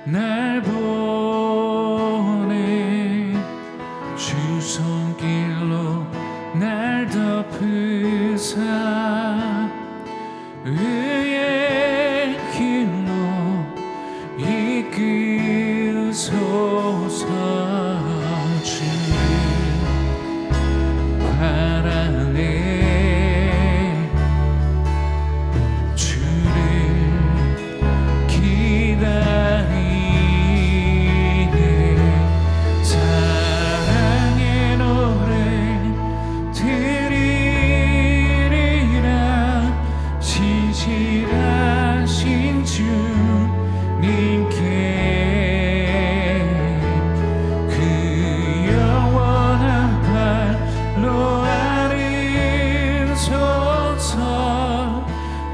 날 보내 주 손길로 날 덮으사 의의 길로 이끄소서. 주를 바라네 주를 기다리네 사랑의 노래 드리리라 진실하신 주님께 그 영원한 발로 아르소서.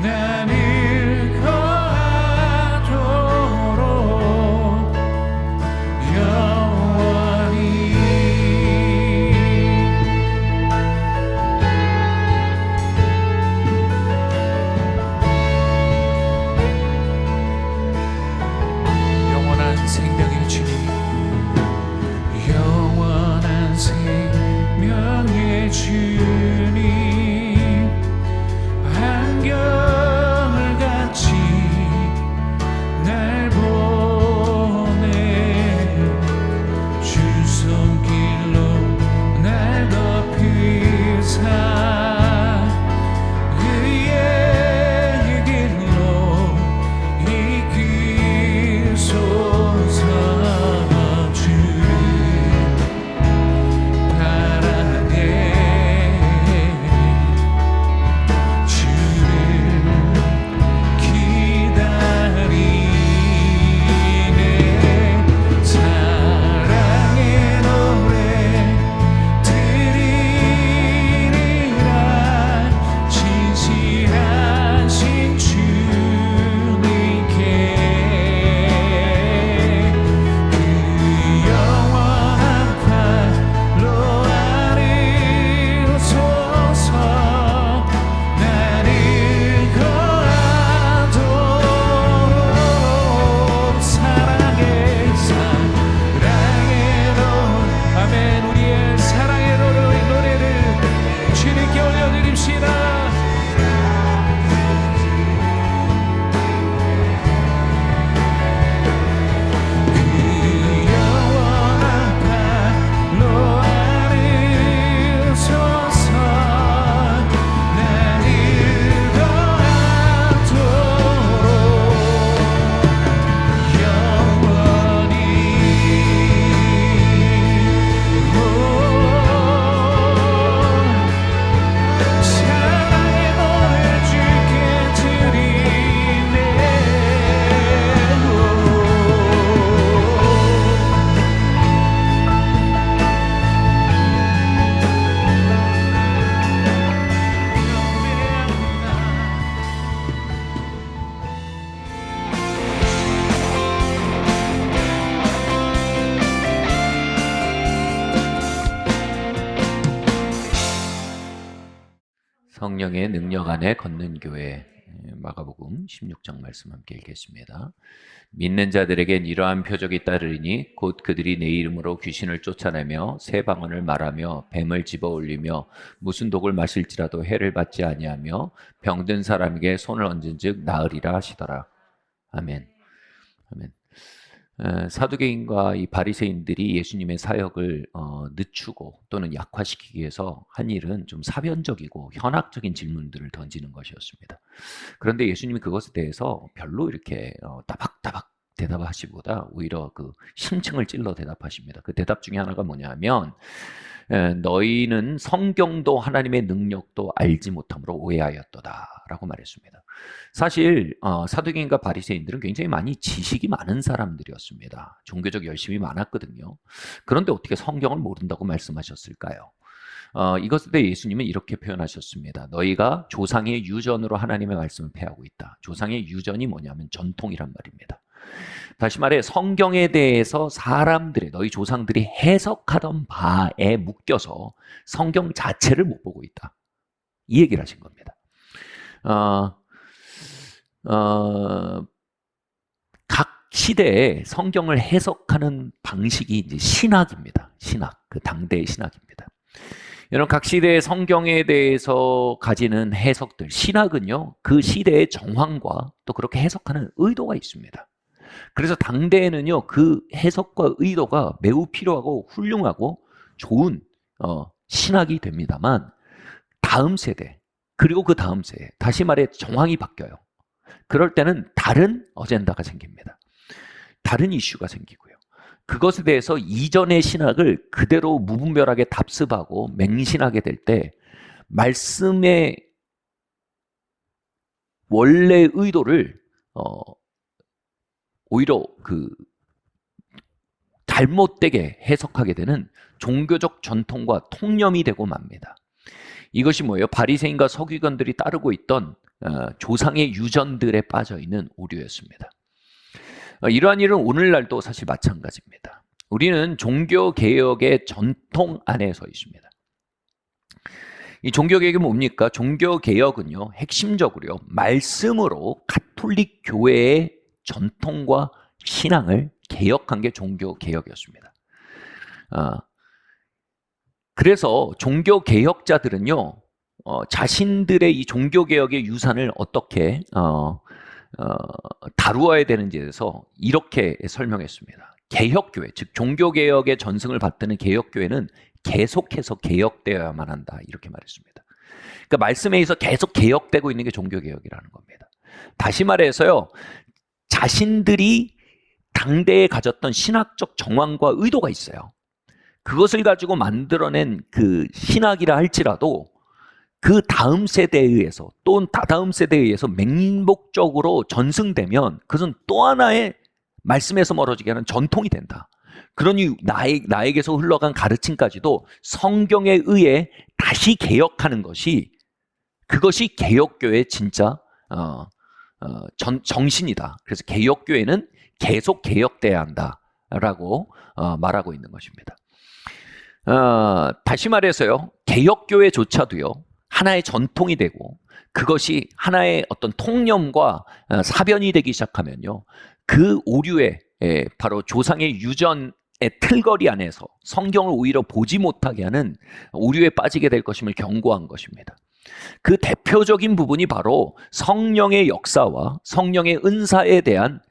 나를 거하도록 영원히. 영원한 생명의 주님, 영원한 생명의 주님, 한결같이 날 보내 주 손길로 날 덮으사 의의 길로 이끄소서. 주를 바라네 주를 기다리네 사랑의 노래 드리리라 진실하신 주님께 그 영원한 발로 아르소서. 나를 거하도록 사랑의 노래. 아멘. 우리의 사랑의 노래를 주님께 올려드립시다. 그 영원한 발로 아르소서. 나를 거하도록 영원히. 사랑의 노래 주께 드리네. 성령의 능력 안에 걷는 교회. 마가복음 16장 말씀 함께 읽겠습니다. 믿는 자들에겐 이러한 표적이 따르리니 곧 그들이 내 이름으로 귀신을 쫓아내며 새 방언을 말하며 뱀을 집어 올리며 무슨 독을 마실지라도 해를 받지 아니하며 병든 사람에게 손을 얹은즉 나으리라 하시더라. 아멘. 아멘. 사두개인과 이 바리새인들이 예수님의 사역을 늦추고 또는 약화시키기 위해서 한 일은 좀 사변적이고 현학적인 질문들을 던지는 것이었습니다. 그런데 예수님이 그것에 대해서 별로 이렇게 따박따박 대답하시기보다 오히려 그 심층을 찔러 대답하십니다. 그 대답 중에 하나가 뭐냐면 너희는 성경도 하나님의 능력도 알지 못함으로 오해하였도다 라고 말했습니다. 사실 사두개인과 바리새인들은 굉장히 많이 지식이 많은 사람들이었습니다. 종교적 열심이 많았거든요. 그런데 어떻게 성경을 모른다고 말씀하셨을까요? 이것에 대해 예수님은 이렇게 표현하셨습니다. 너희가 조상의 유전으로 하나님의 말씀을 폐하고 있다. 조상의 유전이 뭐냐면 전통이란 말입니다. 다시 말해 성경에 대해서 사람들의 너희 조상들이 해석하던 바에 묶여서 성경 자체를 못 보고 있다. 이 얘기를 하신 겁니다. 각 시대에 성경을 해석하는 방식이 이제 신학입니다. 신학, 그 당대의 신학입니다. 여러분, 각 시대의 성경에 대해서 가지는 해석들, 신학은요, 그 시대의 정황과 또 그렇게 해석하는 의도가 있습니다. 그래서 당대에는요, 그 해석과 의도가 매우 필요하고 훌륭하고 좋은 신학이 됩니다만, 다음 세대, 그리고 그 다음 세대, 다시 말해 정황이 바뀌어요. 그럴 때는 다른 어젠다가 생깁니다. 다른 이슈가 생기고요. 그것에 대해서 이전의 신학을 그대로 무분별하게 답습하고 맹신하게 될 때 말씀의 원래 의도를 오히려 그 잘못되게 해석하게 되는 종교적 전통과 통념이 되고 맙니다. 이것이 뭐예요? 바리새인과 서기관들이 따르고 있던 조상의 유전들에 빠져 있는 오류였습니다. 이러한 일은 오늘날도 사실 마찬가지입니다. 우리는 종교개혁의 전통 안에 서 있습니다. 이 종교개혁이 뭡니까? 종교개혁은요, 핵심적으로요, 말씀으로 가톨릭 교회의 전통과 신앙을 개혁한 게 종교개혁이었습니다. 그래서 종교개혁자들은요, 자신들의 이 종교개혁의 유산을 어떻게 다루어야 되는지에 대해서 이렇게 설명했습니다. 개혁교회, 즉 종교개혁의 전승을 받드는 개혁교회는 계속해서 개혁되어야만 한다, 이렇게 말했습니다. 그러니까 말씀에 의해서 계속 개혁되고 있는 게 종교개혁이라는 겁니다. 다시 말해서요, 자신들이 당대에 가졌던 신학적 정황과 의도가 있어요. 그것을 가지고 만들어낸 그 신학이라 할지라도 그 다음 세대에 의해서 또는 다다음 세대에 의해서 맹목적으로 전승되면 그것은 또 하나의 말씀에서 멀어지게 하는 전통이 된다. 그러니 나에게서 흘러간 가르침까지도 성경에 의해 다시 개혁하는 것이, 그것이 개혁교회의 진짜 정신이다. 그래서 개혁교회는 계속 개혁돼야 한다라고 말하고 있는 것입니다. 다시 말해서요, 개혁교회조차도요, 하나의 전통이 되고 그것이 하나의 어떤 통념과 사변이 되기 시작하면요, 그 오류에 바로 조상의 유전의 틀거리 안에서 성경을 오히려 보지 못하게 하는 오류에 빠지게 될 것임을 경고한 것입니다. 그 대표적인 부분이 바로 성령의 역사와 성령의 은사에 대한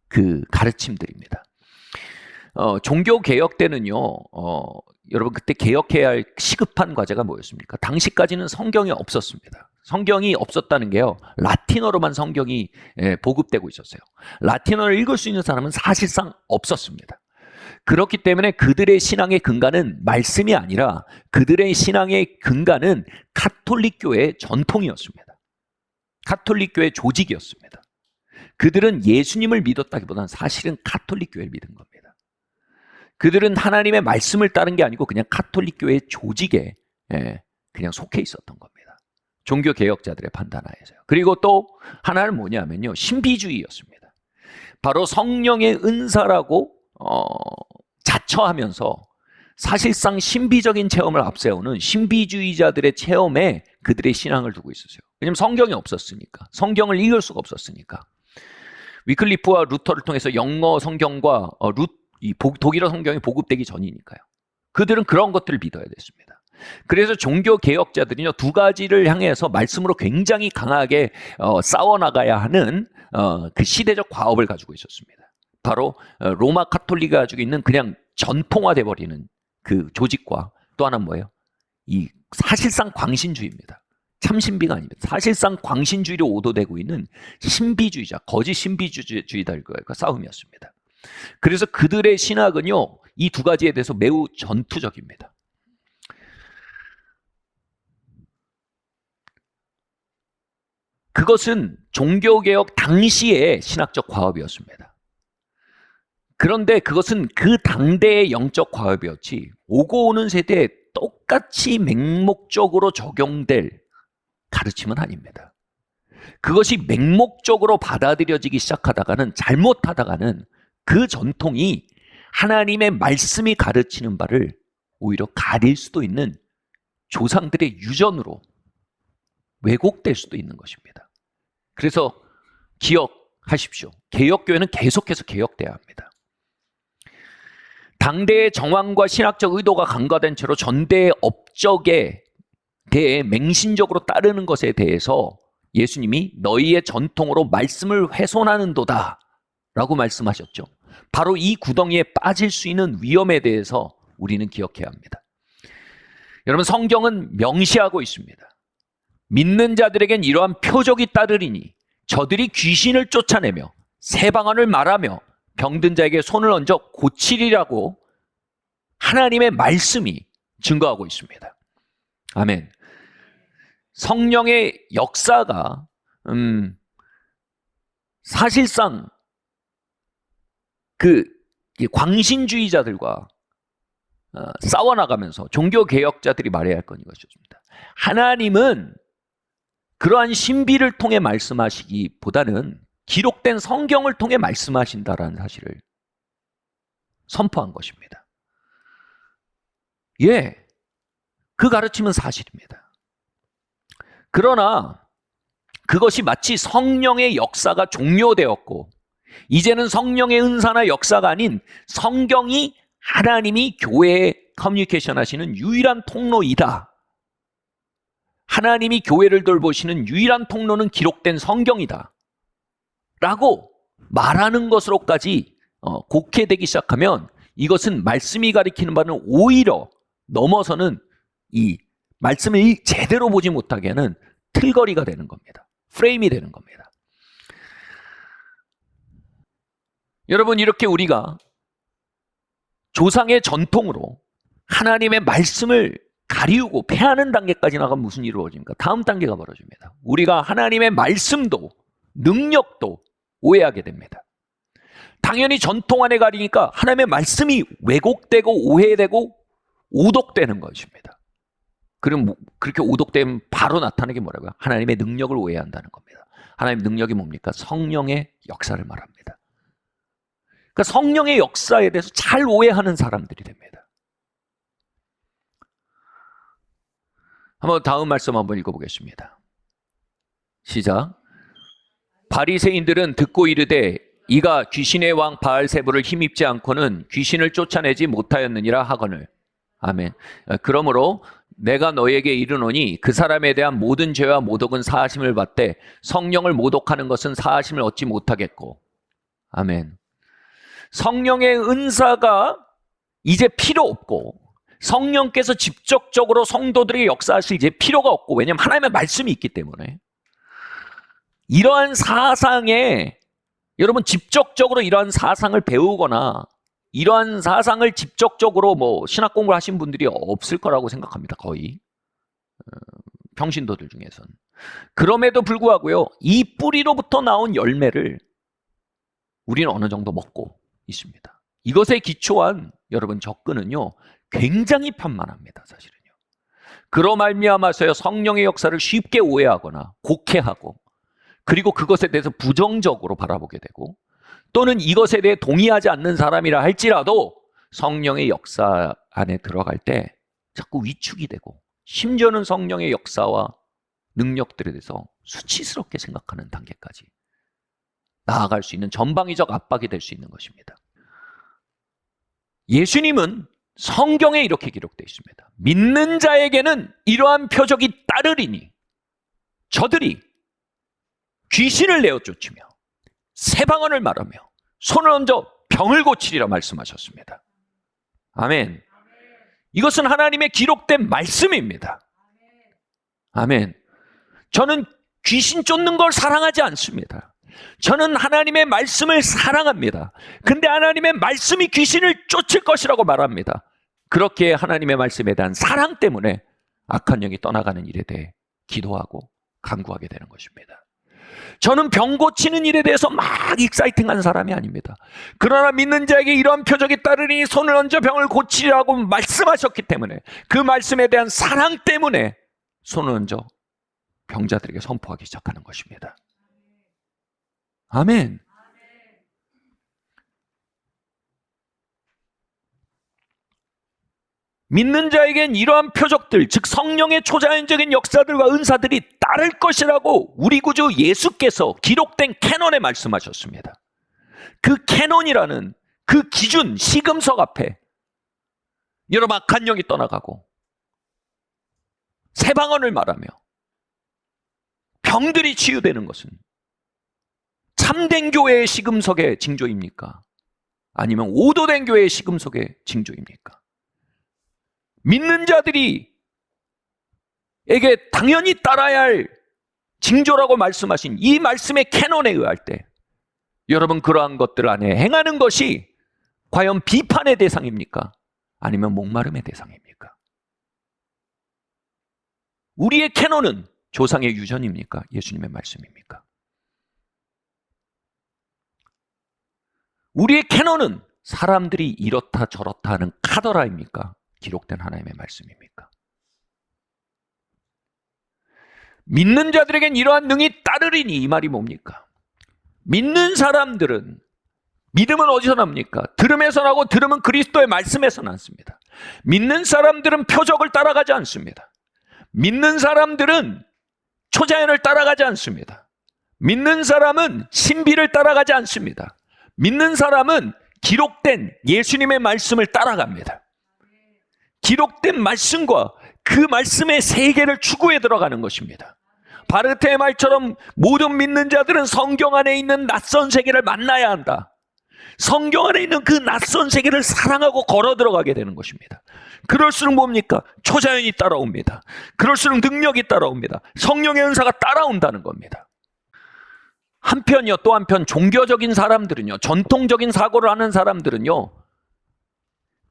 그 가르침들입니다. 종교개혁 때는요, 여러분 그때 개혁해야 할 시급한 과제가 뭐였습니까? 당시까지는 성경이 없었습니다. 성경이 없었다는 게요, 라틴어로만 성경이 보급되고 있었어요. 라틴어를 읽을 수 있는 사람은 사실상 없었습니다. 그렇기 때문에 그들의 신앙의 근간은 말씀이 아니라 그들의 신앙의 근간은 가톨릭 교회의 전통이었습니다. 가톨릭 교회의 조직이었습니다. 그들은 예수님을 믿었다기보다는 사실은 가톨릭 교회를 믿은 겁니다. 그들은 하나님의 말씀을 따른 게 아니고 그냥 가톨릭 교회의 조직에 그냥 속해 있었던 겁니다. 종교개혁자들의 판단하에서요. 그리고 또 하나는 뭐냐면요, 신비주의였습니다. 바로 성령의 은사라고 자처하면서 사실상 신비적인 체험을 앞세우는 신비주의자들의 체험에 그들의 신앙을 두고 있었어요. 왜냐하면 성경이 없었으니까, 성경을 읽을 수가 없었으니까. 위클리프와 루터를 통해서 영어 성경과 독일어 성경이 보급되기 전이니까요. 그들은 그런 것들을 믿어야 됐습니다. 그래서 종교개혁자들은요, 두 가지를 향해서 말씀으로 굉장히 강하게 싸워나가야 하는 그 시대적 과업을 가지고 있었습니다. 바로 로마 카톨릭이 가지고 있는 그냥 전통화돼 버리는 그 조직과 또 하나는 뭐예요? 이 사실상 광신주의입니다. 참신비가 아닙니다. 사실상 광신주의로 오도되고 있는 신비주의자, 거짓 신비주의자들과 싸움이었습니다. 그래서 그들의 신학은요, 이 두 가지에 대해서 매우 전투적입니다. 그것은 종교개혁 당시의 신학적 과업이었습니다. 그런데 그것은 그 당대의 영적 과업이었지 오고 오는 세대에 똑같이 맹목적으로 적용될 가르침은 아닙니다. 그것이 맹목적으로 받아들여지기 시작하다가는, 잘못하다가는 그 전통이 하나님의 말씀이 가르치는 바를 오히려 가릴 수도 있는 조상들의 유전으로 왜곡될 수도 있는 것입니다. 그래서 기억하십시오. 개혁교회는 계속해서 개혁돼야 합니다. 당대의 정황과 신학적 의도가 간과된 채로 전대의 업적에 대해 맹신적으로 따르는 것에 대해서 예수님이 너희의 전통으로 말씀을 훼손하는도다 라고 말씀하셨죠. 바로 이 구덩이에 빠질 수 있는 위험에 대해서 우리는 기억해야 합니다. 여러분, 성경은 명시하고 있습니다. 믿는 자들에겐 이러한 표적이 따르리니 저들이 귀신을 쫓아내며 새 방언을 말하며 병든 자에게 손을 얹어 고치리라고 하나님의 말씀이 증거하고 있습니다. 아멘. 성령의 역사가 사실상 그 광신주의자들과 싸워나가면서 종교개혁자들이 말해야 할 건 이것이었습니다. 하나님은 그러한 신비를 통해 말씀하시기보다는 기록된 성경을 통해 말씀하신다라는 사실을 선포한 것입니다. 예, 그 가르침은 사실입니다. 그러나 그것이 마치 성령의 역사가 종료되었고 이제는 성령의 은사나 역사가 아닌 성경이 하나님이 교회에 커뮤니케이션 하시는 유일한 통로이다. 하나님이 교회를 돌보시는 유일한 통로는 기록된 성경이다. 라고 말하는 것으로까지 곡해되기 시작하면 이것은 말씀이 가리키는 바는 오히려 넘어서는 이 말씀을 제대로 보지 못하게 하는 틀거리가 되는 겁니다. 프레임이 되는 겁니다. 여러분, 이렇게 우리가 조상의 전통으로 하나님의 말씀을 가리우고 폐하는 단계까지 나가면 무슨 일이 벌어집니까? 다음 단계가 벌어집니다. 우리가 하나님의 말씀도 능력도 오해하게 됩니다. 당연히 전통 안에 가리니까 하나님의 말씀이 왜곡되고 오해되고 오독되는 것입니다. 그럼 그렇게 오독되면 바로 나타나는 게 뭐라고요? 하나님의 능력을 오해한다는 겁니다. 하나님의 능력이 뭡니까? 성령의 역사를 말합니다. 그러니까 성령의 역사에 대해서 잘 오해하는 사람들이 됩니다. 한번 다음 말씀 한번 읽어보겠습니다. 시작. 바리새인들은 듣고 이르되 이가 귀신의 왕 바알세불을 힘입지 않고는 귀신을 쫓아내지 못하였느니라 하거늘. 아멘. 그러므로 내가 너에게 이르노니 그 사람에 대한 모든 죄와 모독은 사하심을 받되 성령을 모독하는 것은 사하심을 얻지 못하겠고. 아멘. 성령의 은사가 이제 필요 없고 성령께서 직접적으로 성도들에게 역사하실 이제 필요가 없고, 왜냐하면 하나님의 말씀이 있기 때문에. 이러한 사상에 여러분 직접적으로 이러한 사상을 배우거나 이러한 사상을 직접적으로 신학 공부를 하신 분들이 없을 거라고 생각합니다. 거의 평신도들 중에선. 그럼에도 불구하고요, 이 뿌리로부터 나온 열매를 우리는 어느 정도 먹고 있습니다. 이것에 기초한 여러분 접근은요 굉장히 편만합니다. 사실은요. 그로 말미암아서요 성령의 역사를 쉽게 오해하거나 곡해하고, 그리고 그것에 대해서 부정적으로 바라보게 되고, 또는 이것에 대해 동의하지 않는 사람이라 할지라도 성령의 역사 안에 들어갈 때 자꾸 위축이 되고, 심지어는 성령의 역사와 능력들에 대해서 수치스럽게 생각하는 단계까지 나아갈 수 있는 전방위적 압박이 될 수 있는 것입니다. 예수님은 성경에 이렇게 기록되어 있습니다. 믿는 자에게는 이러한 표적이 따르리니 저들이 귀신을 내어 쫓으며 새 방언을 말하며 손을 얹어 병을 고치리라 말씀하셨습니다. 아멘. 이것은 하나님의 기록된 말씀입니다. 아멘. 저는 귀신 쫓는 걸 사랑하지 않습니다. 저는 하나님의 말씀을 사랑합니다. 근데 하나님의 말씀이 귀신을 쫓을 것이라고 말합니다. 그렇게 하나님의 말씀에 대한 사랑 때문에 악한 영이 떠나가는 일에 대해 기도하고 간구하게 되는 것입니다. 저는 병 고치는 일에 대해서 막 익사이팅한 사람이 아닙니다. 그러나 믿는 자에게 이러한 표적이 따르니 손을 얹어 병을 고치라고 말씀하셨기 때문에, 그 말씀에 대한 사랑 때문에 손을 얹어 병자들에게 선포하기 시작하는 것입니다. 아멘. 믿는 자에겐 이러한 표적들, 즉 성령의 초자연적인 역사들과 은사들이 따를 것이라고 우리 구주 예수께서 기록된 캐논에 말씀하셨습니다. 그 캐논이라는 그 기준, 시금석 앞에 여러분 악한 영이 떠나가고 새 방언을 말하며 병들이 치유되는 것은 참된 교회의 시금석의 징조입니까? 아니면 오도된 교회의 시금석의 징조입니까? 믿는 자들이 에게 당연히 따라야 할 징조라고 말씀하신 이 말씀의 캐논에 의할 때 여러분 그러한 것들 안에 행하는 것이 과연 비판의 대상입니까? 아니면 목마름의 대상입니까? 우리의 캐논은 조상의 유전입니까? 예수님의 말씀입니까? 우리의 캐논은 사람들이 이렇다 저렇다 하는 카더라입니까? 기록된 하나님의 말씀입니까? 믿는 자들에겐 이러한 능이 따르리니, 이 말이 뭡니까? 믿는 사람들은 믿음은 어디서 납니까? 들음에서 나고 들음은 그리스도의 말씀에서 났습니다. 믿는 사람들은 표적을 따라가지 않습니다. 믿는 사람들은 초자연을 따라가지 않습니다. 믿는 사람은 신비를 따라가지 않습니다. 믿는 사람은 기록된 예수님의 말씀을 따라갑니다. 기록된 말씀과 그 말씀의 세계를 추구해 들어가는 것입니다. 바르테의 말처럼 모든 믿는 자들은 성경 안에 있는 낯선 세계를 만나야 한다. 성경 안에 있는 그 낯선 세계를 사랑하고 걸어 들어가게 되는 것입니다. 그럴수록 뭡니까? 초자연이 따라옵니다. 그럴수록 능력이 따라옵니다. 성령의 은사가 따라온다는 겁니다. 한편이요, 또 한편 종교적인 사람들은요, 전통적인 사고를 하는 사람들은요,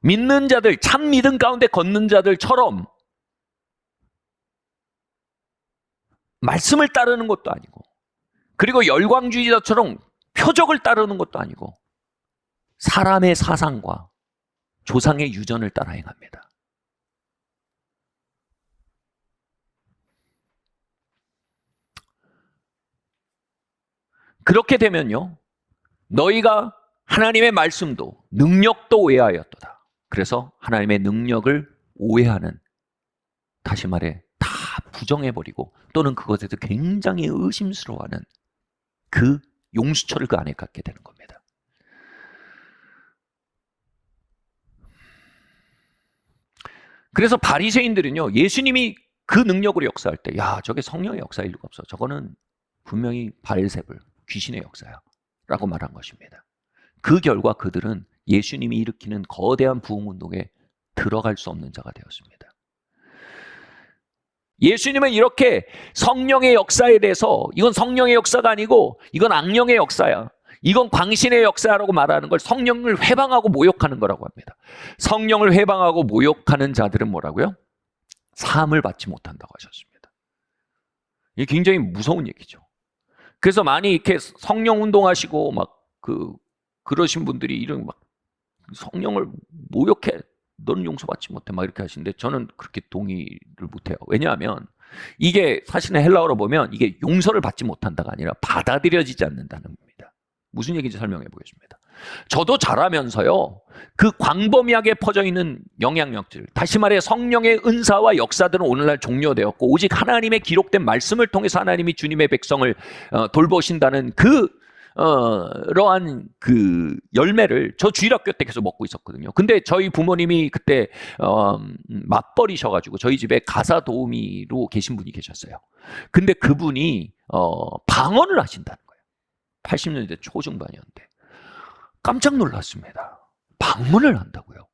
믿는 자들, 참 믿음 가운데 걷는 자들처럼 말씀을 따르는 것도 아니고, 그리고 열광주의자처럼 표적을 따르는 것도 아니고, 사람의 사상과 조상의 유전을 따라 행합니다. 그렇게 되면요, 너희가 하나님의 말씀도 능력도 오해하였도다. 그래서 하나님의 능력을 오해하는, 다시 말해 다 부정해버리고 또는 그것에 대해서 굉장히 의심스러워하는 그 용수철을 그 안에 갖게 되는 겁니다. 그래서 바리새인들은요, 예수님이 그 능력으로 역사할 때, 야, 저게 성령의 역사일 리가 없어. 저거는 분명히 바알세불, 귀신의 역사야 라고 말한 것입니다. 그 결과 그들은 예수님이 일으키는 거대한 부흥운동에 들어갈 수 없는 자가 되었습니다. 예수님은 이렇게 성령의 역사에 대해서, 이건 성령의 역사가 아니고 이건 악령의 역사야, 이건 광신의 역사라고 말하는 걸 성령을 회방하고 모욕하는 거라고 합니다. 성령을 회방하고 모욕하는 자들은 뭐라고요? 사함을 받지 못한다고 하셨습니다. 이게 굉장히 무서운 얘기죠. 그래서 많이 이렇게 성령 운동하시고 막 그러신 분들이 이런 막 성령을 모욕해, 너는 용서받지 못해 막 이렇게 하시는데 저는 그렇게 동의를 못해요. 왜냐하면 이게 사실은 헬라어로 보면 이게 용서를 받지 못한다가 아니라 받아들여지지 않는다는 겁니다. 무슨 얘기인지 설명해 보겠습니다. 저도 자라면서요, 그 광범위하게 퍼져 있는 영향력들, 다시 말해 성령의 은사와 역사들은 오늘날 종료되었고 오직 하나님의 기록된 말씀을 통해서 하나님이 주님의 백성을 돌보신다는 그러한 그 열매를 저 주일학교 때 계속 먹고 있었거든요. 근데 저희 부모님이 그때 맞벌이셔가지고 저희 집에 가사 도우미로 계신 분이 계셨어요. 근데 그분이 방언을 하신다는 거예요. 80년대 초중반이었는데 깜짝 놀랐습니다. 방문을 한다고요.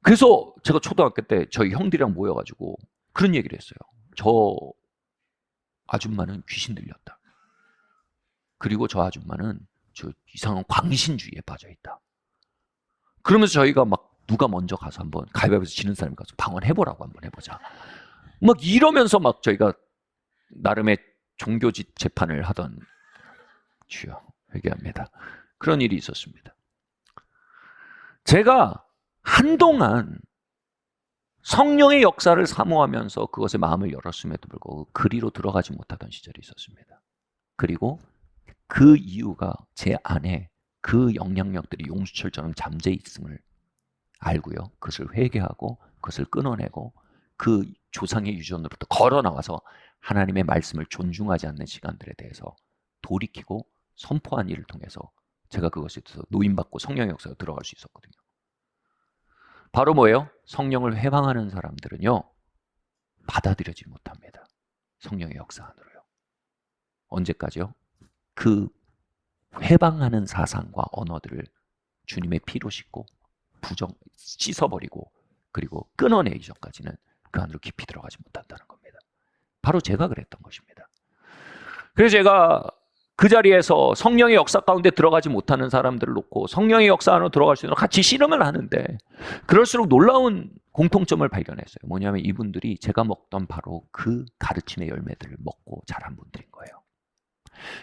그래서 제가 초등학교 때 저희 형들이랑 모여가지고 그런 얘기를 했어요. 저 아줌마는 귀신 들렸다. 그리고 저 아줌마는 저 이상한 광신주의에 빠져있다. 그러면서 저희가 막 누가 먼저 가서 한번 가위바위보에서 지는 사람이 가서 방언해보라고 한번 해보자. 막 이러면서 막 저희가 나름의 종교 재판을 하던, 주여 회개합니다, 그런 일이 있었습니다. 제가 한동안 성령의 역사를 사모하면서 그것에 마음을 열었음에도 불구하고 그리로 들어가지 못하던 시절이 있었습니다. 그리고 그 이유가 제 안에 그 영향력들이 용수철처럼 잠재 있음을 알고요, 그것을 회개하고 그것을 끊어내고 그 조상의 유전으로부터 걸어 나와서 하나님의 말씀을 존중하지 않는 시간들에 대해서 돌이키고 선포한 일을 통해서 제가 그것에 대해서 노임받고 성령의 역사가 들어갈 수 있었거든요. 바로 뭐예요? 성령을 회방하는 사람들은요, 받아들여지 못합니다. 성령의 역사 안으로요. 언제까지요? 그 회방하는 사상과 언어들을 주님의 피로 씻고 씻어버리고 그리고 끊어내기 전까지는 그 안으로 깊이 들어가지 못한다는 겁니다. 바로 제가 그랬던 것입니다. 그래서 제가 그 자리에서 성령의 역사 가운데 들어가지 못하는 사람들을 놓고 성령의 역사 안으로 들어갈 수 있는 같이 씨름을 하는데, 그럴수록 놀라운 공통점을 발견했어요. 뭐냐면 이분들이 제가 먹던 바로 그 가르침의 열매들을 먹고 자란 분들인 거예요.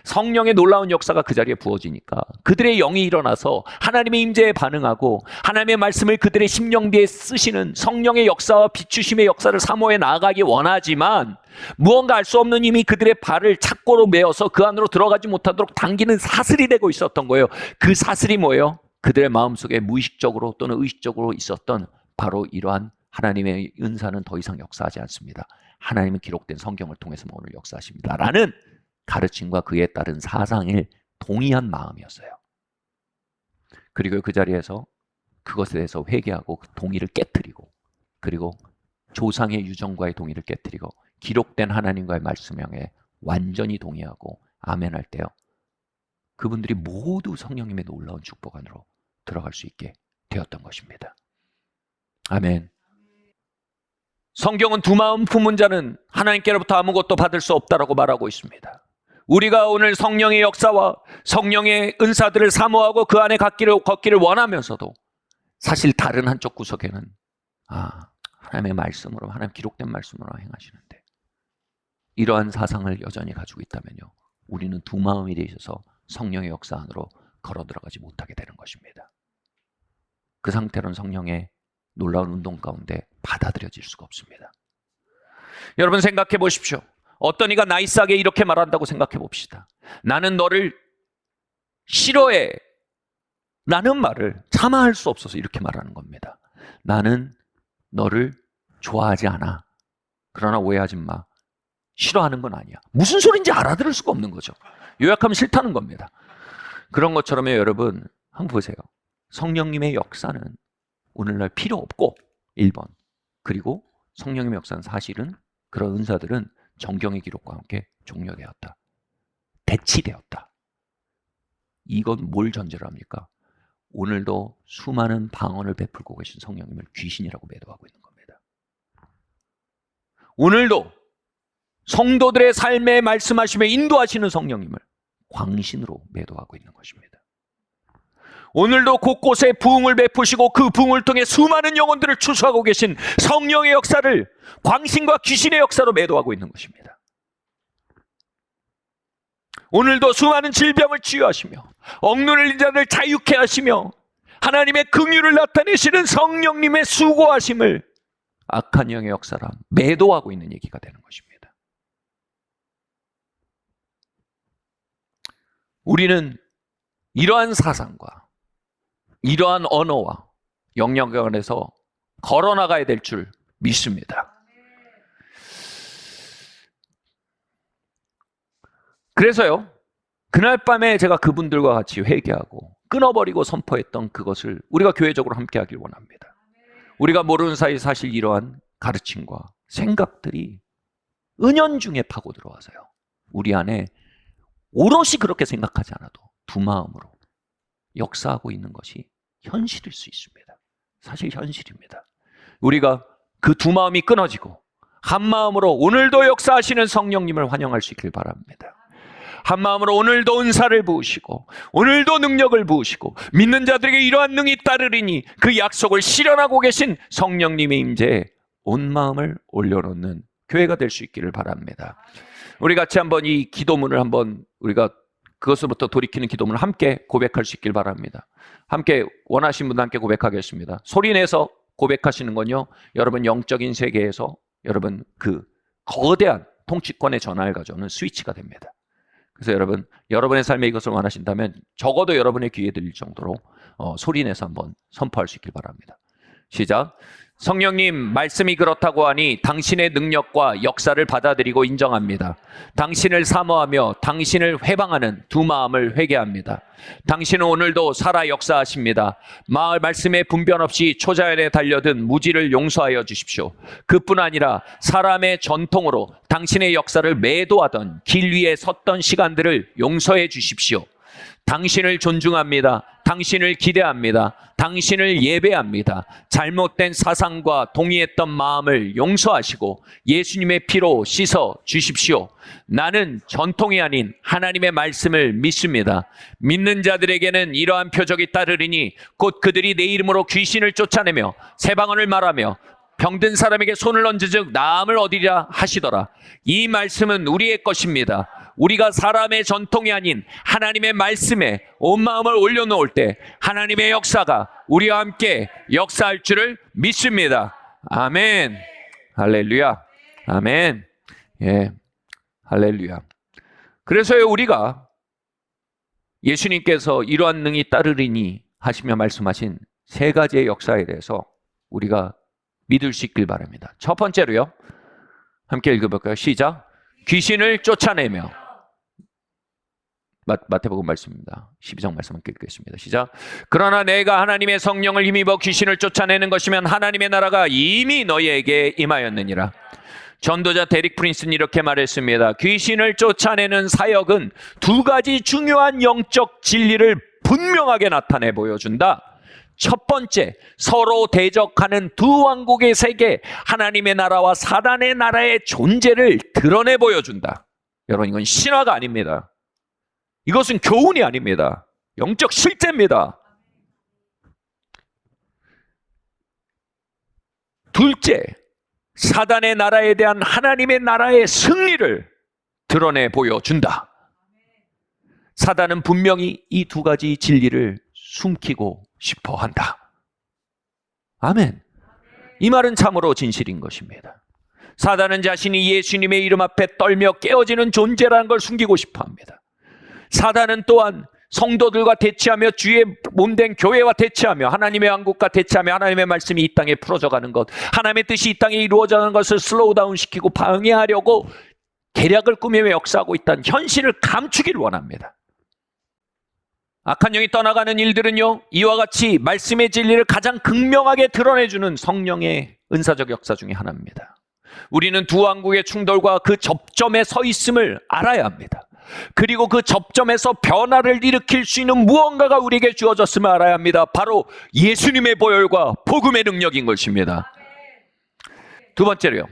성령의 놀라운 역사가 그 자리에 부어지니까 그들의 영이 일어나서 하나님의 임재에 반응하고 하나님의 말씀을 그들의 심령비에 쓰시는 성령의 역사와 비추심의 역사를 사모해 나아가기 원하지만, 무언가 알 수 없는 힘이 그들의 발을 착고로 메어서 그 안으로 들어가지 못하도록 당기는 사슬이 되고 있었던 거예요. 그 사슬이 뭐예요? 그들의 마음속에 무의식적으로 또는 의식적으로 있었던 바로 이러한 하나님의 은사는 더 이상 역사하지 않습니다. 하나님은 기록된 성경을 통해서만 오늘 역사하십니다. 라는 가르침과 그에 따른 사상을 동의한 마음이었어요. 그리고 그 자리에서 그것에 대해서 회개하고 그 동의를 깨트리고, 그리고 조상의 유전과의 동의를 깨트리고 기록된 하나님과의 말씀형에 완전히 동의하고 아멘할 때요, 그분들이 모두 성령님의 놀라운 축복 안으로 들어갈 수 있게 되었던 것입니다. 아멘. 성경은 두 마음 품은 자는 하나님께로부터 아무것도 받을 수 없다라고 말하고 있습니다. 우리가 오늘 성령의 역사와 성령의 은사들을 사모하고 그 안에 걷기를 원하면서도 사실 다른 한쪽 구석에는 하나님의 말씀으로, 하나님 기록된 말씀으로 행하시는데, 이러한 사상을 여전히 가지고 있다면요, 우리는 두 마음이 돼 있어서 성령의 역사 안으로 걸어 들어가지 못하게 되는 것입니다. 그 상태로는 성령의 놀라운 운동 가운데 받아들여질 수가 없습니다. 여러분 생각해 보십시오. 어떤 이가 나이스하게 이렇게 말한다고 생각해 봅시다. 나는 너를 싫어해 라는 말을 참아할 수 없어서 이렇게 말하는 겁니다. 나는 너를 좋아하지 않아. 그러나 오해하지 마. 싫어하는 건 아니야. 무슨 소리인지 알아들을 수가 없는 거죠. 요약하면 싫다는 겁니다. 그런 것처럼요, 여러분 한번 보세요. 성령님의 역사는 오늘날 필요 없고 1번, 그리고 성령님의 역사는 사실은 그런 은사들은 정경의 기록과 함께 종료되었다. 대치되었다. 이건 뭘 전제로 합니까? 오늘도 수많은 방언을 베풀고 계신 성령님을 귀신이라고 매도하고 있는 겁니다. 오늘도 성도들의 삶에 말씀하시며 인도하시는 성령님을 광신으로 매도하고 있는 것입니다. 오늘도 곳곳에 부흥을 베푸시고 그 부흥을 통해 수많은 영혼들을 추수하고 계신 성령의 역사를 광신과 귀신의 역사로 매도하고 있는 것입니다. 오늘도 수많은 질병을 치유하시며 억눌린 자를 자유케 하시며 하나님의 긍휼을 나타내시는 성령님의 수고하심을 악한 영의 역사라 매도하고 있는 얘기가 되는 것입니다. 우리는 이러한 사상과 이러한 언어와 영역 안에서 걸어나가야 될 줄 믿습니다. 그래서요, 그날 밤에 제가 그분들과 같이 회개하고 끊어버리고 선포했던 그것을 우리가 교회적으로 함께 하길 원합니다. 우리가 모르는 사이 사실 이러한 가르침과 생각들이 은연중에 파고 들어와서요, 우리 안에 오롯이 그렇게 생각하지 않아도 두 마음으로 역사하고 있는 것이 현실일 수 있습니다. 사실 현실입니다. 우리가 그 두 마음이 끊어지고 한 마음으로 오늘도 역사하시는 성령님을 환영할 수 있길 바랍니다. 한 마음으로 오늘도 은사를 부으시고 오늘도 능력을 부으시고 믿는 자들에게 이러한 능이 따르리니 그 약속을 실현하고 계신 성령님의 임재에 온 마음을 올려놓는 교회가 될 수 있기를 바랍니다. 우리 같이 한번 이 기도문을 한번 우리가 그것으로부터 돌이키는 기도문을 함께 고백할 수 있길 바랍니다. 함께 원하신 분 함께 고백하겠습니다. 소리내서 고백하시는 건요, 여러분 영적인 세계에서 여러분 그 거대한 통치권의 전환을 가져오는 스위치가 됩니다. 그래서 여러분, 여러분의 삶에 이것을 원하신다면 적어도 여러분의 귀에 들릴 정도로 소리내서 한번 선포할 수 있길 바랍니다. 시작. 성령님, 말씀이 그렇다고 하니 당신의 능력과 역사를 받아들이고 인정합니다. 당신을 사모하며 당신을 회방하는 두 마음을 회개합니다. 당신은 오늘도 살아 역사하십니다. 말씀에 분변 없이 초자연에 달려든 무지를 용서하여 주십시오. 그뿐 아니라 사람의 전통으로 당신의 역사를 매도하던 길 위에 섰던 시간들을 용서해 주십시오. 당신을 존중합니다. 당신을 기대합니다. 당신을 예배합니다. 잘못된 사상과 동의했던 마음을 용서하시고 예수님의 피로 씻어 주십시오. 나는 전통이 아닌 하나님의 말씀을 믿습니다. 믿는 자들에게는 이러한 표적이 따르리니 곧 그들이 내 이름으로 귀신을 쫓아내며 새 방언을 말하며 병든 사람에게 손을 얹은즉 나음을 얻으리라 하시더라. 이 말씀은 우리의 것입니다. 우리가 사람의 전통이 아닌 하나님의 말씀에 온 마음을 올려놓을 때 하나님의 역사가 우리와 함께 역사할 줄을 믿습니다. 아멘. 할렐루야. 아멘. 예. 할렐루야. 그래서요, 우리가 예수님께서 이러한 능이 따르리니 하시며 말씀하신 세 가지의 역사에 대해서 우리가 믿을 수 있길 바랍니다. 첫 번째로요, 함께 읽어볼까요? 시작. 귀신을 쫓아내며. 마태복음 말씀입니다. 12장 말씀 함께 읽겠습니다. 시작. 그러나 내가 하나님의 성령을 힘입어 귀신을 쫓아내는 것이면 하나님의 나라가 이미 너희에게 임하였느니라. 전도자 데릭 프린스는 이렇게 말했습니다. 귀신을 쫓아내는 사역은 두 가지 중요한 영적 진리를 분명하게 나타내 보여준다. 첫 번째, 서로 대적하는 두 왕국의 세계, 하나님의 나라와 사단의 나라의 존재를 드러내 보여준다. 여러분, 이건 신화가 아닙니다. 이것은 교훈이 아닙니다. 영적 실제입니다. 둘째, 사단의 나라에 대한 하나님의 나라의 승리를 드러내 보여준다. 사단은 분명히 이 두 가지 진리를 숨기고 싶어 한다. 아멘. 이 말은 참으로 진실인 것입니다. 사단은 자신이 예수님의 이름 앞에 떨며 깨어지는 존재라는 걸 숨기고 싶어 합니다. 사단은 또한 성도들과 대치하며 주의 몸된 교회와 대치하며 하나님의 왕국과 대치하며 하나님의 말씀이 이 땅에 풀어져가는 것, 하나님의 뜻이 이 땅에 이루어져가는 것을 슬로우 다운 시키고 방해하려고 계략을 꾸미며 역사하고 있다는 현실을 감추기를 원합니다. 악한 영이 떠나가는 일들은요, 이와 같이 말씀의 진리를 가장 극명하게 드러내주는 성령의 은사적 역사 중에 하나입니다. 우리는 두 왕국의 충돌과 그 접점에 서 있음을 알아야 합니다. 그리고 그 접점에서 변화를 일으킬 수 있는 무언가가 우리에게 주어졌음을 알아야 합니다. 바로 예수님의 보혈과 복음의 능력인 것입니다. 두 번째로요,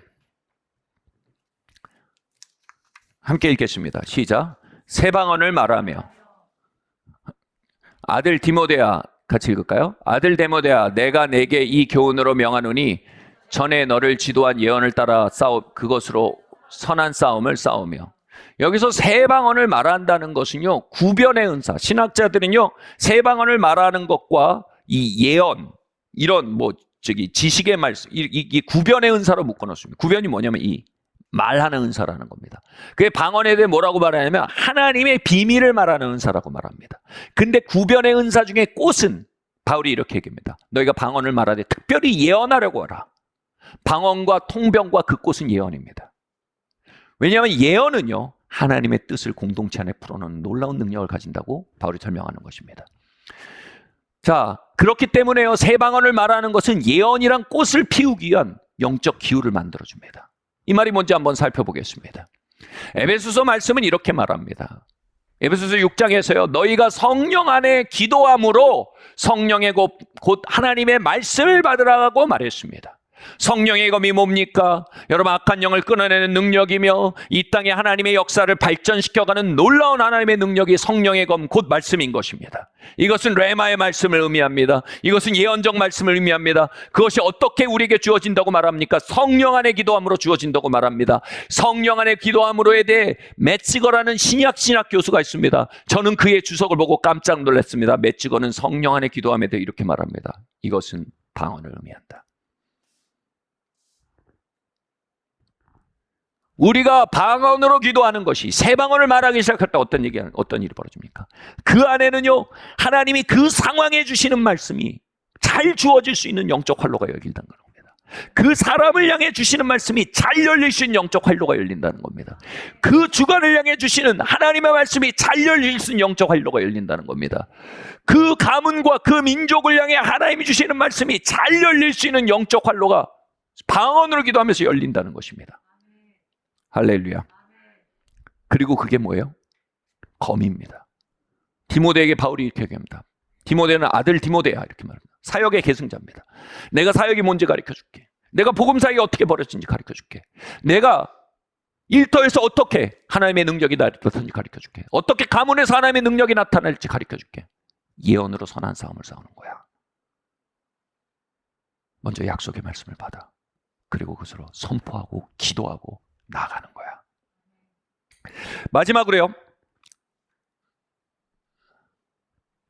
함께 읽겠습니다. 시작. 새 방언을 말하며. 아들 디모데야, 같이 읽을까요? 아들 디모데야, 내가 내게 이 교훈으로 명하노니 전에 너를 지도한 예언을 따라 그것으로 선한 싸움을 싸우며. 여기서 새 방언을 말한다는 것은요, 구변의 은사. 신학자들은요, 새 방언을 말하는 것과 이 예언, 이런 지식의 말씀, 이 구변의 은사로 묶어놓습니다. 구변이 뭐냐면 이 말하는 은사라는 겁니다. 그게 방언에 대해 뭐라고 말하냐면 하나님의 비밀을 말하는 은사라고 말합니다. 근데 구변의 은사 중에 꽃은 바울이 이렇게 얘기합니다. 너희가 방언을 말하되 특별히 예언하려고 하라. 방언과 통병과 그 꽃은 예언입니다. 왜냐하면 예언은요, 하나님의 뜻을 공동체 안에 풀어놓는 놀라운 능력을 가진다고 바울이 설명하는 것입니다. 자, 그렇기 때문에요, 새 방언을 말하는 것은 예언이란 꽃을 피우기 위한 영적 기후를 만들어줍니다. 이 말이 뭔지 한번 살펴보겠습니다. 에베소서 말씀은 이렇게 말합니다. 에베소서 6장에서요, 너희가 성령 안에 기도함으로 성령의 곧 하나님의 말씀을 받으라고 말했습니다. 성령의 검이 뭡니까? 여러분, 악한 영을 끊어내는 능력이며 이 땅에 하나님의 역사를 발전시켜가는 놀라운 하나님의 능력이 성령의 검, 곧 말씀인 것입니다. 이것은 레마의 말씀을 의미합니다. 이것은 예언적 말씀을 의미합니다. 그것이 어떻게 우리에게 주어진다고 말합니까? 성령 안에 기도함으로 주어진다고 말합니다. 성령 안에 기도함으로에 대해 매치거라는 신약 교수가 있습니다. 저는 그의 주석을 보고 깜짝 놀랐습니다. 매치거는 성령 안에 기도함에 대해 이렇게 말합니다. 이것은 방언을 의미한다. 우리가 방언으로 기도하는 것이, 새 방언을 말하기 시작할 때 어떤 일이 벌어집니까? 그 안에는요, 하나님이 그 상황에 주시는 말씀이 잘 주어질 수 있는 영적 활로가 열린다는 겁니다. 그 사람을 향해 주시는 말씀이 잘 열릴 수 있는 영적 활로가 열린다는 겁니다. 그 주관을 향해 주시는 하나님의 말씀이 잘 열릴 수 있는 영적 활로가 열린다는 겁니다. 그 가문과 그 민족을 향해 하나님이 주시는 말씀이 잘 열릴 수 있는 영적 활로가 방언으로 기도하면서 열린다는 것입니다. 할렐루야. 그리고 그게 뭐예요? 검입니다. 디모데에게 바울이 이렇게 얘기합니다. 디모데는 아들 디모데야 이렇게 말합니다. 사역의 계승자입니다. 내가 사역이 뭔지 가르쳐줄게. 내가 복음 사역이 어떻게 벌어진지 가르쳐줄게. 내가 일터에서 어떻게 하나님의 능력이 나타날지 가르쳐줄게. 어떻게 가문에서 하나님의 능력이 나타날지 가르쳐줄게. 예언으로 선한 싸움을 싸우는 거야. 먼저 약속의 말씀을 받아. 그리고 그것으로 선포하고 기도하고 나아가는 거야. 마지막으로요.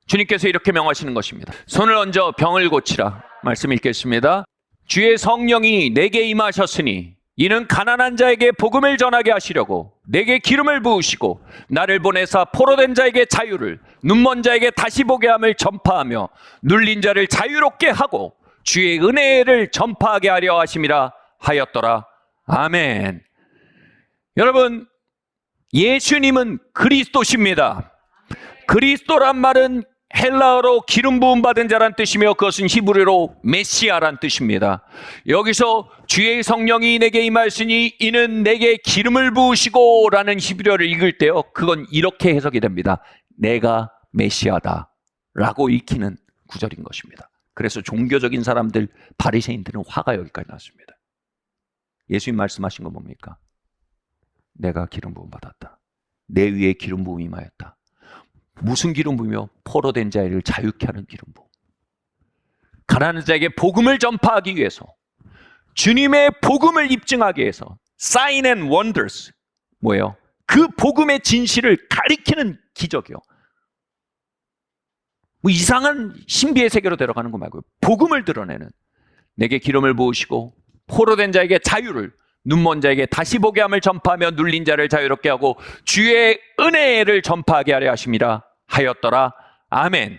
주님께서 이렇게 명하시는 것입니다. 손을 얹어 병을 고치라. 말씀 읽겠습니다. 주의 성령이 내게 임하셨으니 이는 가난한 자에게 복음을 전하게 하시려고 내게 기름을 부으시고 나를 보내사 포로된 자에게 자유를, 눈먼 자에게 다시 보게 함을 전파하며 눌린 자를 자유롭게 하고 주의 은혜를 전파하게 하려 하심이라 하였더라. 아멘. 여러분, 예수님은 그리스도십니다. 그리스도란 말은 헬라어로 기름 부음 받은 자란 뜻이며 그것은 히브리어로 메시아란 뜻입니다. 여기서 주의 성령이 내게 임하였으니 이는 내게 기름을 부으시고 라는 히브리어를 읽을 때요, 그건 이렇게 해석이 됩니다. 내가 메시아다 라고 읽히는 구절인 것입니다. 그래서 종교적인 사람들, 바리새인들은 화가 여기까지 났습니다. 예수님 말씀하신 건 뭡니까? 내가 기름 부음 받았다. 내 위에 기름 부음이 임하였다. 무슨 기름 부음이요? 포로된 자를 자유케 하는 기름 부음. 가난한 자에게 복음을 전파하기 위해서, 주님의 복음을 입증하기 위해서, sign and wonders 뭐예요? 그 복음의 진실을 가리키는 기적이요. 뭐 이상한 신비의 세계로 데려가는 거 말고요. 복음을 드러내는, 내게 기름을 부으시고 포로된 자에게 자유를, 눈먼 자에게 다시 보게 함을 전파하며 눌린 자를 자유롭게 하고 주의 은혜를 전파하게 하려 하심이라 하였더라. 아멘.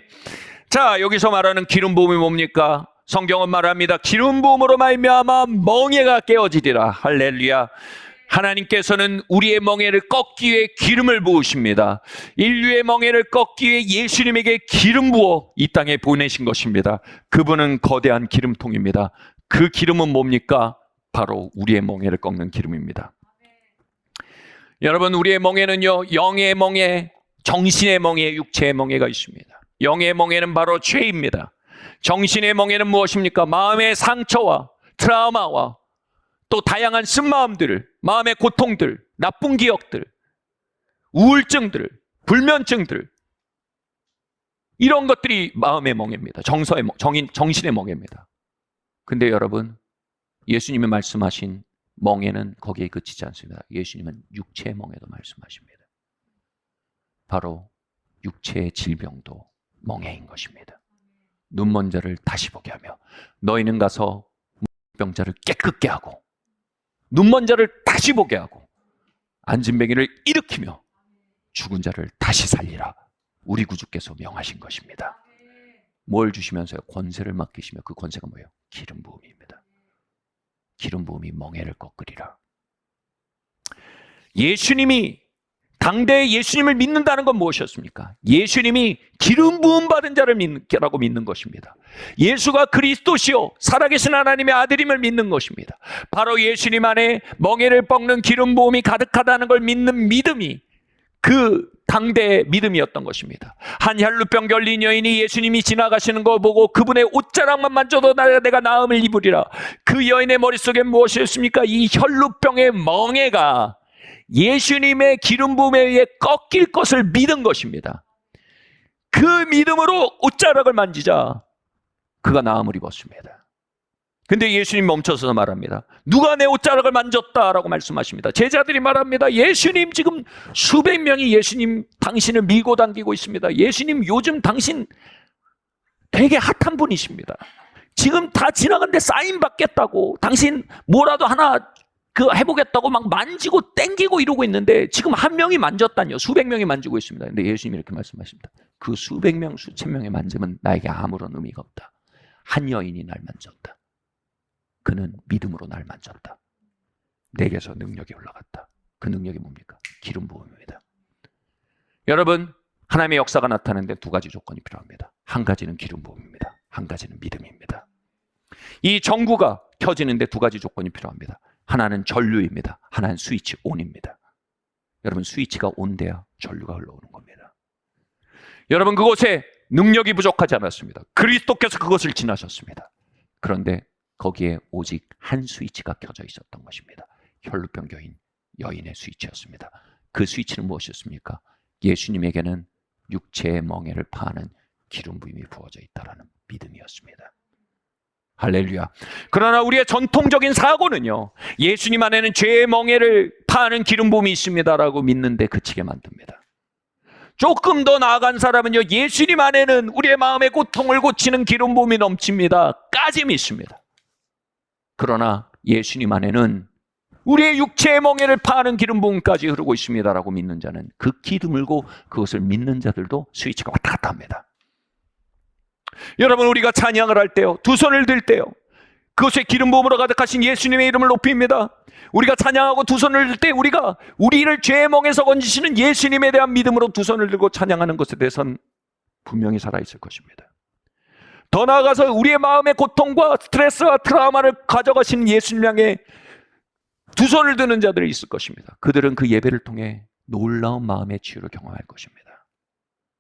자, 여기서 말하는 기름 부음이 뭡니까? 성경은 말합니다. 기름 부음으로 말미암아 멍에가 깨어지리라. 할렐루야. 하나님께서는 우리의 멍에를 꺾기 위해 기름을 부으십니다. 인류의 멍에를 꺾기 위해 예수님에게 기름 부어 이 땅에 보내신 것입니다. 그분은 거대한 기름통입니다. 그 기름은 뭡니까? 바로 우리의 멍에를 꺾는 기름입니다. 여러분, 우리의 멍에는요, 영의 멍에, 정신의 멍에, 육체의 멍에가 있습니다. 영의 멍에는 바로 죄입니다. 정신의 멍에는 무엇입니까? 마음의 상처와 트라우마와 또 다양한 쓴마음들, 마음의 고통들, 나쁜 기억들, 우울증들, 불면증들, 이런 것들이 마음의 멍에입니다. 정신의 멍에입니다. 근데 여러분, 예수님이 말씀하신 멍에는 거기에 그치지 않습니다. 예수님은 육체의 멍에도 말씀하십니다. 바로 육체의 질병도 멍에인 것입니다. 눈먼 자를 다시 보게 하며 너희는 가서 병자를 깨끗게 하고 눈먼 자를 다시 보게 하고 안진뱅이를 일으키며 죽은 자를 다시 살리라. 우리 구주께서 명하신 것입니다. 뭘 주시면서요? 권세를 맡기시며 그 권세가 뭐예요? 기름 부음입니다. 기름 부음이 멍에를 꺾으리라. 예수님이, 당대에 예수님을 믿는다는 건 무엇이었습니까? 예수님이 기름 부음 받은 자를 믿라고 믿는 것입니다. 예수가 그리스도시요 살아계신 하나님의 아들임을 믿는 것입니다. 바로 예수님 안에 멍에를 꺾는 기름 부음이 가득하다는 걸 믿는 믿음이 그 당대의 믿음이었던 것입니다. 한 혈루병 걸린 여인이 예수님이 지나가시는 거 보고 그분의 옷자락만 만져도 내가 나음을 입으리라. 그 여인의 머릿속에 무엇이었습니까? 이 혈루병의 멍에가 예수님의 기름 부음에 의해 꺾일 것을 믿은 것입니다. 그 믿음으로 옷자락을 만지자 그가 나음을 입었습니다. 근데 예수님 멈춰서 말합니다. 누가 내 옷자락을 만졌다라고 말씀하십니다. 제자들이 말합니다. 예수님, 지금 수백 명이 예수님 당신을 밀고 당기고 있습니다. 예수님, 요즘 당신 되게 핫한 분이십니다. 지금 다 지나갔는데 사인 받겠다고, 당신 뭐라도 하나 해보겠다고 막 만지고 땡기고 이러고 있는데 지금 한 명이 만졌다니요. 수백 명이 만지고 있습니다. 근데 예수님이 이렇게 말씀하십니다. 그 수백 명, 수천 명의 만짐은 나에게 아무런 의미가 없다. 한 여인이 날 만졌다. 그는 믿음으로 날 만졌다. 내게서 능력이 올라갔다. 그 능력이 뭡니까? 기름 부음입니다. 여러분, 하나님의 역사가 나타나는데 두 가지 조건이 필요합니다. 한 가지는 기름 부음입니다. 한 가지는 믿음입니다. 이 전구가 켜지는데 두 가지 조건이 필요합니다. 하나는 전류입니다. 하나는 스위치 온입니다. 여러분, 스위치가 온돼야 전류가 흘러오는 겁니다. 여러분, 그곳에 능력이 부족하지 않았습니다. 그리스도께서 그것을 지나셨습니다. 그런데 거기에 오직 한 스위치가 켜져 있었던 것입니다. 혈루병 여인의 스위치였습니다. 그 스위치는 무엇이었습니까? 예수님에게는 육체의 멍에를 파는 기름 부음이 부어져 있다라는 믿음이었습니다. 할렐루야. 그러나 우리의 전통적인 사고는요, 예수님 안에는 죄의 멍에를 파는 기름 부음이 있습니다라고 믿는데 그치게 만듭니다. 조금 더 나아간 사람은요, 예수님 안에는 우리의 마음의 고통을 고치는 기름 부음이 넘칩니다 까지 믿습니다. 그러나 예수님 안에는 우리의 육체의 멍에를 파는 기름 부음까지 흐르고 있습니다라고 믿는 자는 극히 드물고 그것을 믿는 자들도 스위치가 왔다 갔다 합니다. 여러분, 우리가 찬양을 할 때요, 두 손을 들 때요, 그것에 기름 부음으로 가득하신 예수님의 이름을 높입니다. 우리가 찬양하고 두 손을 들 때 우리를 죄의 멍에서 건지시는 예수님에 대한 믿음으로 두 손을 들고 찬양하는 것에 대해서는 분명히 살아있을 것입니다. 더 나아가서 우리의 마음의 고통과 스트레스와 트라우마를 가져가시는 예수님 향해 두 손을 드는 자들이 있을 것입니다. 그들은 그 예배를 통해 놀라운 마음의 치유를 경험할 것입니다.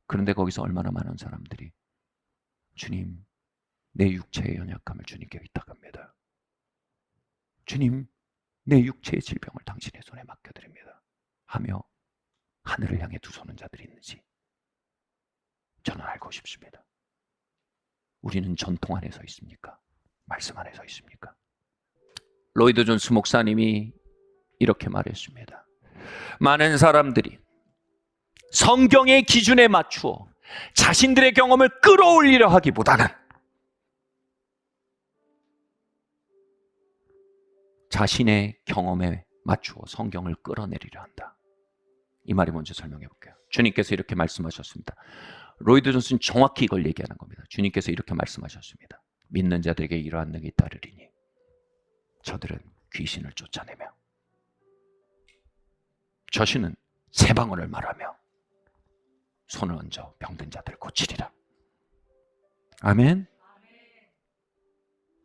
그런데 거기서 얼마나 많은 사람들이 주님, 내 육체의 연약함을 주님께 의탁합니다. 주님, 내 육체의 질병을 당신의 손에 맡겨드립니다 하며 하늘을 향해 두 손은 자들이 있는지 저는 알고 싶습니다. 우리는 전통 안에 서 있습니까? 말씀 안에 서 있습니까? 로이드 존스 목사님이 이렇게 말했습니다. 많은 사람들이 성경의 기준에 맞추어 자신들의 경험을 끌어올리려 하기보다는 자신의 경험에 맞추어 성경을 끌어내리려 한다. 이 말이 뭔지 설명해 볼게요. 주님께서 이렇게 말씀하셨습니다. 로이드 존스는 정확히 이걸 얘기하는 겁니다. 주님께서 이렇게 말씀하셨습니다. 믿는 자들에게 이러한 능이 따르리니 저들은 귀신을 쫓아내며 저신은 새 방언을 말하며 손을 얹어 병든 자들을 고치리라. 아멘.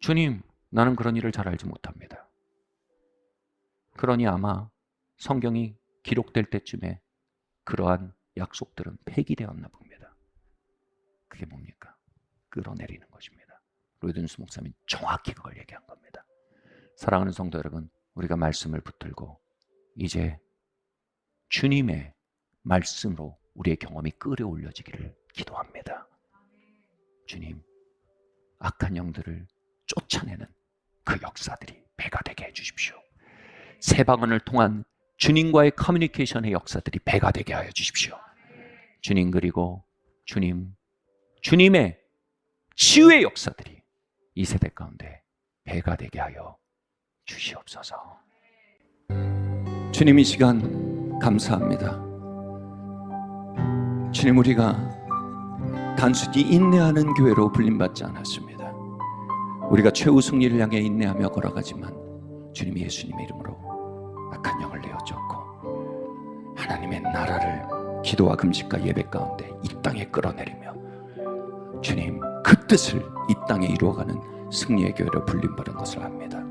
주님, 나는 그런 일을 잘 알지 못합니다. 그러니 아마 성경이 기록될 때쯤에 그러한 약속들은 폐기되었나 봅니다. 그게 뭡니까? 끌어내리는 것입니다. 로이든스 목사님이 정확히 그걸 얘기한 겁니다. 사랑하는 성도 여러분, 우리가 말씀을 붙들고 이제 주님의 말씀으로 우리의 경험이 끌어올려지기를 기도합니다. 주님, 악한 영들을 쫓아내는 그 역사들이 배가 되게 해주십시오. 새 방언을 통한 주님과의 커뮤니케이션의 역사들이 배가 되게 하여 주십시오. 주님, 그리고 주님의 치유의 역사들이 이 세대 가운데 배가 되게 하여 주시옵소서. 주님, 이 시간 감사합니다. 주님, 우리가 단순히 인내하는 교회로 불림받지 않았습니다. 우리가 최후 승리를 향해 인내하며 걸어가지만 주님, 예수님의 이름으로 악한 영을 내어줬고 하나님의 나라를 기도와 금식과 예배 가운데 이 땅에 끌어내리며 주님, 그 뜻을 이 땅에 이루어가는 승리의 교회로 불림받은 것을 압니다.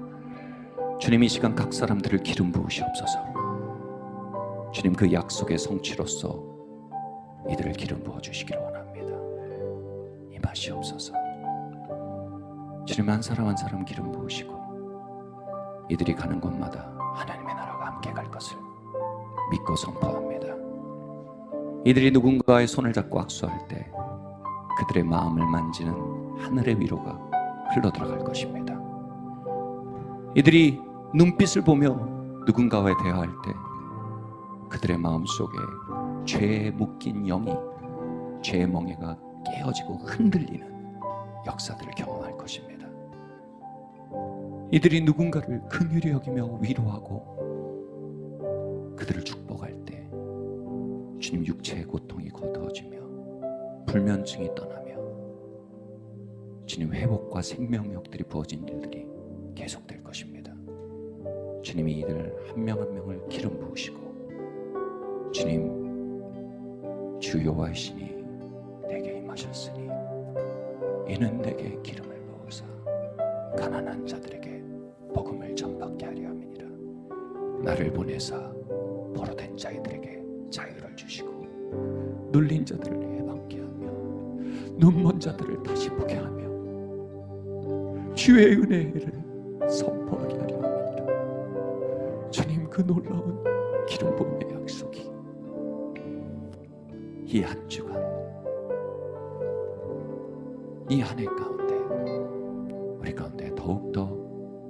주님, 이 시간 각 사람들을 기름 부으시옵소서. 주님, 그 약속의 성취로서 이들을 기름 부어주시기를 원합니다. 임하시옵소서. 주님, 한 사람 한 사람 기름 부으시고 이들이 가는 곳마다 하나님의 나라가 함께 갈 것을 믿고 선포합니다. 이들이 누군가의 손을 잡고 악수할 때 그들의 마음을 만지는 하늘의 위로가 흘러들어갈 것입니다. 이들이 눈빛을 보며 누군가와 대화할 때 그들의 마음속에 죄에 묶인 영이, 죄의 멍에가 깨어지고 흔들리는 역사들을 경험할 것입니다. 이들이 누군가를 긍휼히 여기며 위로하고 그들을 축복할 때 주님, 육체의 고통이 거두어지며 불면증이 떠나며 주님 회복과 생명력들이 부어진 일들이 계속될 것입니다. 주님이 이들 한 명 한 명을 기름 부으시고 주님 주 여호와이시니 내게 임하셨으니 이는 내게 기름을 부으사 가난한 자들에게 복음을 전받게 하려 함이니라. 나를 보내사 포로된 자들에게 자유를 주시고 눌린 자들을 해방케 하며 눈먼 자들을 다시 보게 하며 주의 은혜를 선포하게 하려 함이니라. 주님 그 놀라운 기름 부음의 약속이 이 한 주간 이 한 해 가운데 우리 가운데 더욱더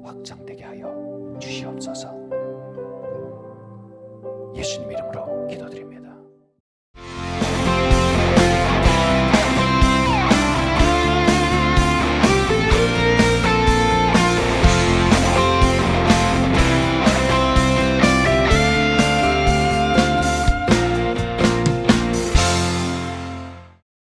확장되게 하여 주시옵소서.